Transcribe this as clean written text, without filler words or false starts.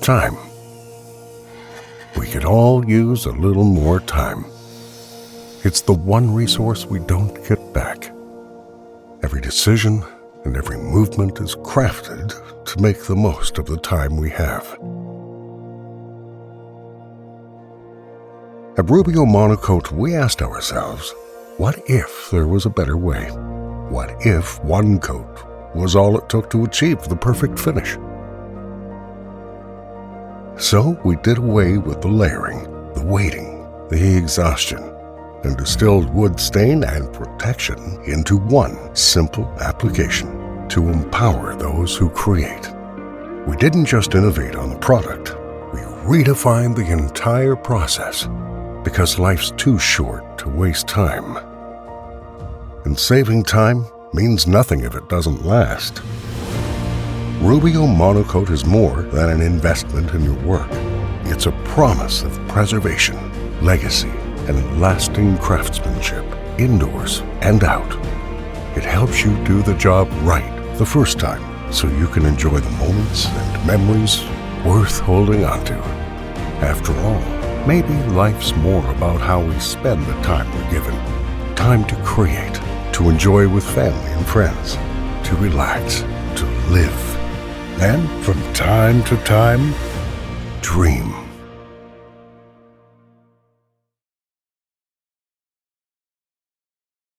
Time. We could all use a little more time. It's the one resource we don't get back. Every decision and every movement is crafted to make the most of the time we have. At Rubio Monocoat, we asked ourselves, what if there was a better way? What if one coat was all it took to achieve the perfect finish? So we did away with the layering, the waiting, the exhaustion, and distilled wood stain and protection into one simple application to empower those who create. We didn't just innovate on the product, we redefined the entire process because life's too short to waste time. And saving time means nothing if it doesn't last. Rubio Monocoat is more than an investment in your work. It's a promise of preservation, legacy, and lasting craftsmanship, indoors and out. It helps you do the job right the first time, so you can enjoy the moments and memories worth holding on to. After all, maybe life's more about how we spend the time we're given. Time to create, to enjoy with family and friends, to relax, to live. And from time to time, dream.